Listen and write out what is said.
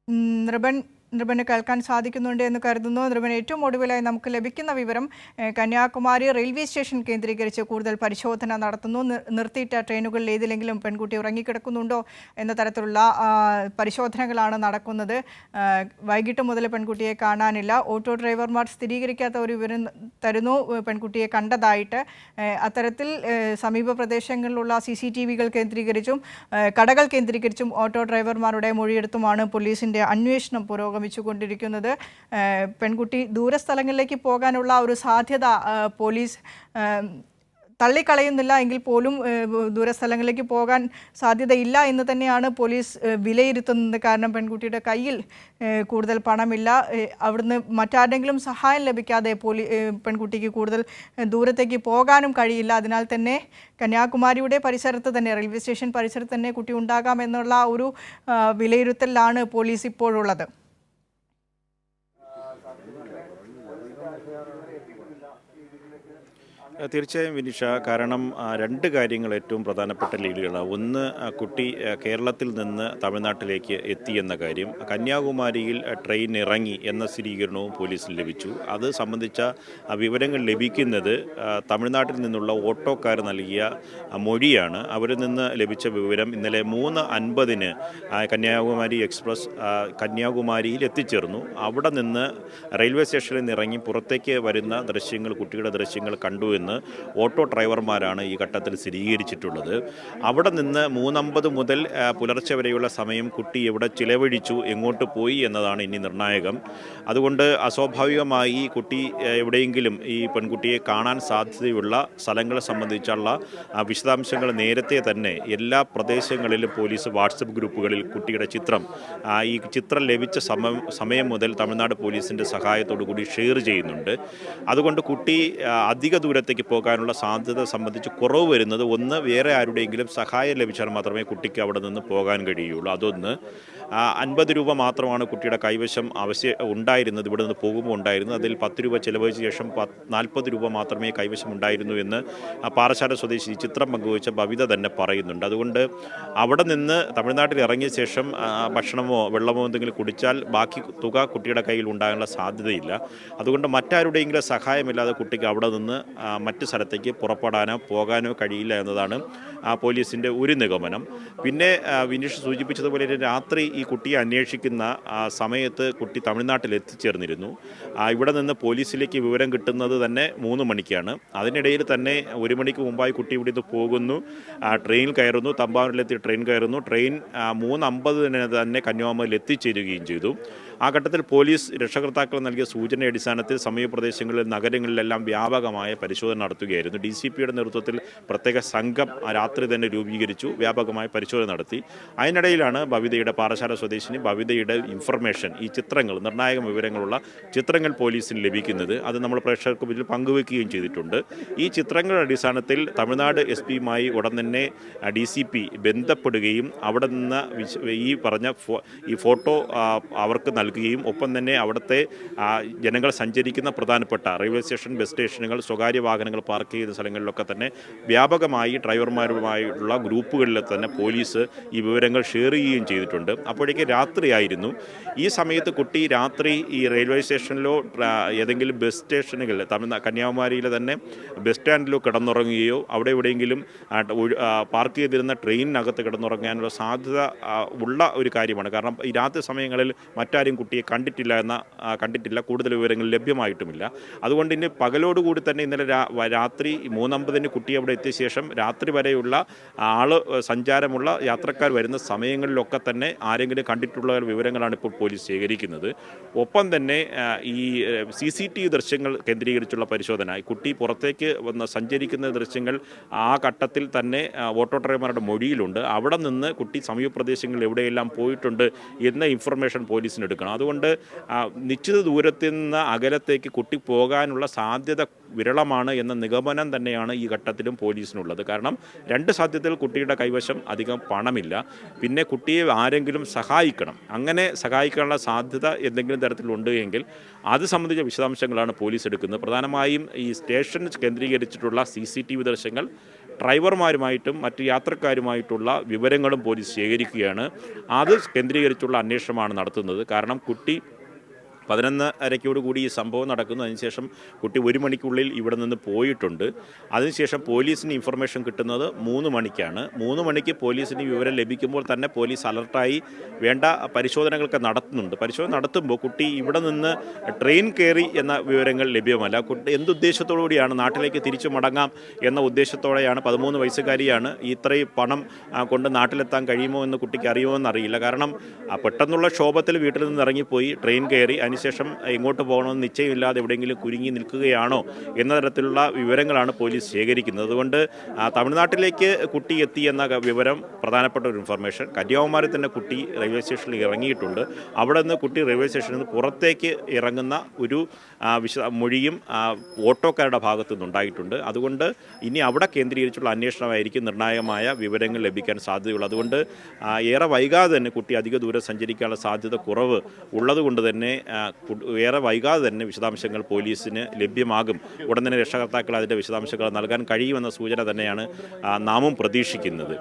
നൃപൻ നൃപന് കേൾക്കാൻ സാധിക്കുന്നുണ്ട് എന്ന് കരുതുന്നു. നൃപൻ, ഏറ്റവും ഒടുവിലായി നമുക്ക് ലഭിക്കുന്ന വിവരം കന്യാകുമാരി റെയിൽവേ സ്റ്റേഷൻ കേന്ദ്രീകരിച്ച് കൂടുതൽ പരിശോധന നടത്തുന്നു. നിർത്തിയിട്ട ട്രെയിനുകളിൽ ഏതിലെങ്കിലും പെൺകുട്ടി ഉറങ്ങിക്കിടക്കുന്നുണ്ടോ എന്ന തരത്തിലുള്ള പരിശോധനകളാണ് നടക്കുന്നത്. വൈകിട്ട് മുതൽ പെൺകുട്ടിയെ കാണാനില്ല. ഓട്ടോ ഡ്രൈവർമാർ സ്ഥിരീകരിക്കാത്ത ഒരു വിവരം തരുന്നു പെൺകുട്ടിയെ കണ്ടതായിട്ട്. അത്തരത്തിൽ സമീപ പ്രദേശങ്ങളിലുള്ള CCTV-കൾ കേന്ദ്രീകരിച്ചും കടകൾ കേന്ദ്രീകരിച്ചും ഓട്ടോ ഡ്രൈവർമാരുടെ മൊഴിയെടുത്തുമാണ് പോലീസിൻ്റെ അന്വേഷണം പുരോഗമിച്ചുകൊണ്ടിരിക്കുന്നത്. പെൺകുട്ടി ദൂരസ്ഥലങ്ങളിലേക്ക് പോകാനുള്ള ഒരു സാധ്യത പോലീസ് തള്ളിക്കളയുന്നില്ല എങ്കിൽ പോലും ദൂരസ്ഥലങ്ങളിലേക്ക് പോകാൻ സാധ്യതയില്ല എന്ന് തന്നെയാണ് പോലീസ് വിലയിരുത്തുന്നത്. കാരണം പെൺകുട്ടിയുടെ കയ്യിൽ കൂടുതൽ പണമില്ല. അവിടുന്ന് മറ്റാരെങ്കിലും സഹായം ലഭിക്കാതെ പെൺകുട്ടിക്ക് കൂടുതൽ ദൂരത്തേക്ക് പോകാനും കഴിയില്ല. അതിനാൽ തന്നെ കന്യാകുമാരിയുടെ പരിസരത്ത് തന്നെ, റെയിൽവേ സ്റ്റേഷൻ പരിസരത്ത് തന്നെ കുട്ടി ഉണ്ടാകാമെന്നുള്ള ഒരു വിലയിരുത്തലാണ് പോലീസ് ഇപ്പോഴുള്ളത്. തീർച്ചയായും വിനിഷ, കാരണം രണ്ട് കാര്യങ്ങൾ ഏറ്റവും പ്രധാനപ്പെട്ട ലീഡുകളാണ്. ഒന്ന്, കുട്ടി കേരളത്തിൽ നിന്ന് തമിഴ്നാട്ടിലേക്ക് എത്തിയെന്ന കാര്യം. കന്യാകുമാരിയിൽ ട്രെയിൻ ഇറങ്ങി എന്ന സ്ഥിരീകരണവും പോലീസിന് ലഭിച്ചു. അത് സംബന്ധിച്ച വിവരങ്ങൾ ലഭിക്കുന്നത് തമിഴ്നാട്ടിൽ നിന്നുള്ള ഓട്ടോക്കാർ നൽകിയ മൊഴിയാണ്. അവരിൽ നിന്ന് ലഭിച്ച വിവരം ഇന്നലെ 3:50 കന്യാകുമാരി എക്സ്പ്രസ് കന്യാകുമാരിയിൽ എത്തിച്ചേർന്നു. അവിടെ നിന്ന് റെയിൽവേ സ്റ്റേഷനിൽ നിന്ന് ഇറങ്ങി പുറത്തേക്ക് വരുന്ന ദൃശ്യങ്ങൾ, കുട്ടിയുടെ ദൃശ്യങ്ങൾ കണ്ടു എന്ന് ഓട്ടോ ഡ്രൈവർമാരാണ് ഈ ഘട്ടത്തിൽ സ്ഥിരീകരിച്ചിട്ടുള്ളത്. അവിടെ നിന്ന് 3:50 മുതൽ പുലർച്ചെ വരെയുള്ള സമയം കുട്ടി എവിടെ ചിലവഴിച്ചു, എങ്ങോട്ട് പോയി എന്നതാണ് ഇനി നിർണായകം. അതുകൊണ്ട് അസ്വാഭാവികമായി കുട്ടി എവിടെയെങ്കിലും ഈ പെൺകുട്ടിയെ കാണാൻ സാധ്യതയുള്ള സ്ഥലങ്ങളെ സംബന്ധിച്ചുള്ള വിശദാംശങ്ങൾ നേരത്തെ തന്നെ എല്ലാ പ്രദേശങ്ങളിലും പോലീസ് വാട്സപ്പ് ഗ്രൂപ്പുകളിൽ കുട്ടിയുടെ ഈ ചിത്രം ലഭിച്ച സമയം മുതൽ തമിഴ്നാട് പോലീസിൻ്റെ സഹായത്തോടു കൂടി ഷെയർ ചെയ്യുന്നുണ്ട്. അതുകൊണ്ട് കുട്ടി അധിക ദൂരത്തേക്ക് പോകാനുള്ള സാധ്യത സംബന്ധിച്ച് കുറവ് വരുന്നത്, ഒന്ന്, വേറെ ആരുടെയെങ്കിലും സഹായം ലഭിച്ചാൽ മാത്രമേ കുട്ടിക്ക് അവിടെ നിന്ന് പോകാൻ കഴിയുള്ളൂ. അതൊന്ന്. 50 രൂപ മാത്രമാണ് കുട്ടിയുടെ കൈവശം ഉണ്ടായിരുന്നത്, ഇവിടെ നിന്ന് പോകുമ്പോൾ ഉണ്ടായിരുന്നത്. അതിൽ 10 രൂപ ചിലവഴിച്ച ശേഷം 40 രൂപ മാത്രമേ കൈവശം ഉണ്ടായിരുന്നു എന്ന് പാറശാല സ്വദേശി ചിത്രം പങ്കുവച്ച ബവിത തന്നെ പറയുന്നുണ്ട്. അതുകൊണ്ട് അവിടെ നിന്ന് തമിഴ്നാട്ടിൽ ഇറങ്ങിയ ശേഷം ഭക്ഷണമോ വെള്ളമോ എന്തെങ്കിലും കുടിച്ചാൽ ബാക്കി തുക കുട്ടിയുടെ കയ്യിൽ ഉണ്ടാകാനുള്ള സാധ്യതയില്ല. അതുകൊണ്ട് മറ്റാരുടെയെങ്കിലും സഹായമില്ലാതെ കുട്ടിക്ക് അവിടെ നിന്ന് മറ്റ് സ്ഥലത്തേക്ക് പുറപ്പെടാനോ പോകാനോ കഴിയില്ല എന്നതാണ് പോലീസിൻ്റെ ഒരു നിഗമനം. പിന്നെ വിനീഷ് സൂചിപ്പിച്ചതുപോലെ രാത്രി ഈ കുട്ടിയെ അന്വേഷിക്കുന്ന സമയത്ത് കുട്ടി തമിഴ്നാട്ടിൽ എത്തിച്ചേർന്നിരുന്നു. ഇവിടെ നിന്ന് പോലീസിലേക്ക് വിവരം കിട്ടുന്നത് തന്നെ 3 മണിക്കാണ്. അതിനിടയിൽ തന്നെ 1 മണിക്ക് മുമ്പായി കുട്ടി ഇവിടെ നിന്ന് പോകുന്നു, ട്രെയിൻ കയറുന്നു, തമ്പാനൂരിലെത്തി ട്രെയിൻ കയറുന്നു. ട്രെയിൻ 3:50 തന്നെ കന്യാകുമാരിയിൽ എത്തിച്ചേരുകയും ചെയ്തു. ആ ഘട്ടത്തിൽ പോലീസ് രക്ഷകർത്താക്കൾ നൽകിയ സൂചന അടിസ്ഥാനത്തിൽ സമീപപ്രദേശങ്ങളിൽ, നഗരങ്ങളിലെല്ലാം വ്യാപകമായ പരിശോധന നടത്തുകയായിരുന്നു. DCPയുടെ നേതൃത്വത്തിൽ പ്രത്യേക സംഘം രാത്രി തന്നെ രൂപീകരിച്ചു, വ്യാപകമായ പരിശോധന നടത്തി. അതിനിടയിലാണ് ബവിതയുടെ, പാറശാല സ്വദേശിനി ബവിതയുടെ ഇൻഫർമേഷൻ, ഈ ചിത്രങ്ങൾ, നിർണായക വിവരങ്ങളുള്ള ചിത്രങ്ങൾ പോലീസിന് ലഭിക്കുന്നത്. അത് നമ്മൾ പ്രേക്ഷകർക്ക് മുന്നിൽ പങ്കുവെക്കുകയും ചെയ്തിട്ടുണ്ട്. ഈ ചിത്രങ്ങളുടെ അടിസ്ഥാനത്തിൽ തമിഴ്നാട് SP-യുമായി ഉടൻ തന്നെ DCP ബന്ധപ്പെടുകയും അവിടെ നിന്ന് ഈ പറഞ്ഞ ഈ ഫോട്ടോ അവർക്ക് നൽകുകയും ഒപ്പം തന്നെ അവിടുത്തെ ജനങ്ങൾ സഞ്ചരിക്കുന്ന പ്രധാനപ്പെട്ട റെയിൽവേ സ്റ്റേഷൻ, ബസ് സ്റ്റേഷനുകൾ, സ്വകാര്യ വാഹനങ്ങൾ പാർക്ക് ചെയ്യുന്ന സ്ഥലങ്ങളിലൊക്കെ തന്നെ വ്യാപകമായി ഡ്രൈവർമാരുമായുള്ള ഗ്രൂപ്പുകളിൽ തന്നെ പോലീസ് ഈ വിവരങ്ങൾ ഷെയർ ചെയ്യുകയും ചെയ്തിട്ടുണ്ട്. അപ്പോഴേക്ക് രാത്രിയായിരുന്നു. ഈ സമയത്ത് കുട്ടി രാത്രി ഈ റെയിൽവേ സ്റ്റേഷനിലോ ഏതെങ്കിലും ബസ് സ്റ്റേഷനുകളിൽ, കന്യാകുമാരിയിലെ തന്നെ ബസ് സ്റ്റാൻഡിലോ കിടന്നുറങ്ങുകയോ അവിടെ എവിടെയെങ്കിലും പാർക്ക് ചെയ്തിരുന്ന ട്രെയിനിനകത്ത് കിടന്നുറങ്ങാനുള്ള സാധ്യത ഉള്ള ഒരു കാര്യമാണ്. കാരണം ഈ രാത്രി സമയങ്ങളിൽ മറ്റാരും കുട്ടിയെ കണ്ടിട്ടില്ല, കൂടുതൽ വിവരങ്ങൾ ലഭ്യമായിട്ടുമില്ല. അതുകൊണ്ട് ഇനി പകലോടുകൂടി തന്നെ ഇന്നലെ രാത്രി 3:50 കുട്ടി അവിടെ എത്തിയ ശേഷം രാത്രി വരെയുള്ള സഞ്ചാരമുള്ള യാത്രക്കാർ വരുന്ന സമയങ്ങളിലൊക്കെ തന്നെ ആരെങ്കിലും കണ്ടിട്ടുള്ള വിവരങ്ങളാണ് ഇപ്പോൾ പോലീസ് ശേഖരിക്കുന്നത്. ഒപ്പം തന്നെ ഈ CCTV ദൃശ്യങ്ങൾ കേന്ദ്രീകരിച്ചുള്ള പരിശോധന, കുട്ടി പുറത്തേക്ക് സഞ്ചരിക്കുന്ന ദൃശ്യങ്ങൾ ആ ഘട്ടത്തിൽ തന്നെ ഓട്ടോ ഡ്രൈവർമാരുടെ മൊഴിയിലുണ്ട്. അവിടെ നിന്ന് കുട്ടി സമീപ പ്രദേശങ്ങളിൽ എവിടെയെല്ലാം പോയിട്ടുണ്ട് എന്ന ഇൻഫർമേഷൻ പോലീസിന് എടുക്കണം. അതുകൊണ്ട് നിശ്ചിത ദൂരത്തിൽ നിന്ന് അകലത്തേക്ക് കുട്ടി പോകാനുള്ള സാധ്യത വിരളമാണ് എന്ന നിഗമനം തന്നെയാണ് ഈ ഘട്ടത്തിലും പോലീസിനുള്ളത്. കാരണം രണ്ട് സാധ്യതകൾ: കുട്ടിയുടെ കൈവശം അധികം പണമില്ല, പിന്നെ കുട്ടിയെ ആരെങ്കിലും സഹായിക്കണം. അങ്ങനെ സഹായിക്കാനുള്ള സാധ്യത എന്തെങ്കിലും തരത്തിലുണ്ട് എങ്കിൽ അത് സംബന്ധിച്ച വിശദാംശങ്ങളാണ് പോലീസ് എടുക്കുന്നത്. പ്രധാനമായും ഈ സ്റ്റേഷൻ കേന്ദ്രീകരിച്ചിട്ടുള്ള CCTV ദൃശ്യങ്ങൾ, ഡ്രൈവർമാരുമായിട്ടും മറ്റ് യാത്രക്കാരുമായിട്ടുള്ള വിവരങ്ങളും പോലീസ് ശേഖരിക്കുകയാണ്. അത് കേന്ദ്രീകരിച്ചുള്ള അന്വേഷണമാണ് നടത്തുന്നത്. കാരണം കുട്ടി 11:30 കൂടി ഈ സംഭവം നടക്കുന്നു. അതിനുശേഷം കുട്ടി 1 മണിക്കുള്ളിൽ ഇവിടെ നിന്ന് പോയിട്ടുണ്ട്. അതിനുശേഷം പോലീസിന് ഇൻഫർമേഷൻ കിട്ടുന്നത് 3 മണിക്കാണ്. 3 മണിക്ക് പോലീസിന് വിവരം ലഭിക്കുമ്പോൾ തന്നെ പോലീസ് അലർട്ടായി വേണ്ട പരിശോധനകളൊക്കെ നടത്തുന്നുണ്ട്. പരിശോധന നടത്തുമ്പോൾ കുട്ടി ഇവിടെ നിന്ന് ട്രെയിൻ കയറി എന്ന വിവരങ്ങൾ ലഭ്യമല്ല. കുട്ടി എന്തുദ്ദേശത്തോടു കൂടിയാണ് നാട്ടിലേക്ക് തിരിച്ചു മടങ്ങാം എന്ന ഉദ്ദേശത്തോടെയാണ്, 13 വയസ്സുകാരിയാണ്, ഇത്രയും പണം കൊണ്ട് നാട്ടിലെത്താൻ കഴിയുമോ എന്ന് കുട്ടിക്ക് അറിയുമോ എന്നറിയില്ല. കാരണം പെട്ടെന്നുള്ള ക്ഷോഭത്തിൽ വീട്ടിൽ നിന്ന് ഇറങ്ങിപ്പോയി ട്രെയിൻ കയറി, അതിനുശേഷം എങ്ങോട്ട് പോകണമെന്ന് നിശ്ചയമില്ലാതെ എവിടെയെങ്കിലും കുരുങ്ങി നിൽക്കുകയാണോ എന്ന തരത്തിലുള്ള വിവരങ്ങളാണ് പോലീസ് ശേഖരിക്കുന്നത്. അതുകൊണ്ട് തമിഴ്നാട്ടിലേക്ക് കുട്ടി എത്തി എന്ന വിവരം പ്രധാനപ്പെട്ട ഒരു ഇൻഫർമേഷൻ. കന്യാകുമാരി തന്നെ കുട്ടി റെയിൽവേ സ്റ്റേഷനിൽ ഇറങ്ങിയിട്ടുണ്ട്. അവിടെ നിന്ന് കുട്ടി റെയിൽവേ സ്റ്റേഷനിൽ നിന്ന് പുറത്തേക്ക് ഇറങ്ങുന്ന ഒരു മൊഴിയും ഓട്ടോക്കാരുടെ ഭാഗത്തു നിന്നുണ്ടായിട്ടുണ്ട്. അതുകൊണ്ട് ഇനി അവിടെ കേന്ദ്രീകരിച്ചുള്ള അന്വേഷണമായിരിക്കും നിർണായകമായ വിവരങ്ങൾ ലഭിക്കാൻ സാധ്യതയുള്ളത്. അതുകൊണ്ട് ഏറെ വൈകാതെ തന്നെ കുട്ടി അധിക ദൂരം സഞ്ചരിക്കാനുള്ള സാധ്യത കുറവ് ഉള്ളതുകൊണ്ട് തന്നെ ഏറെ വൈകാതെ തന്നെ വിശദാംശങ്ങൾ പോലീസിന് ലഭ്യമാകും. ഉടൻ തന്നെ രക്ഷകർത്താക്കൾ അതിൻ്റെ വിശദാംശങ്ങൾ നൽകാൻ കഴിയുമെന്ന സൂചന തന്നെയാണ് നാമും പ്രതീക്ഷിക്കുന്നത്.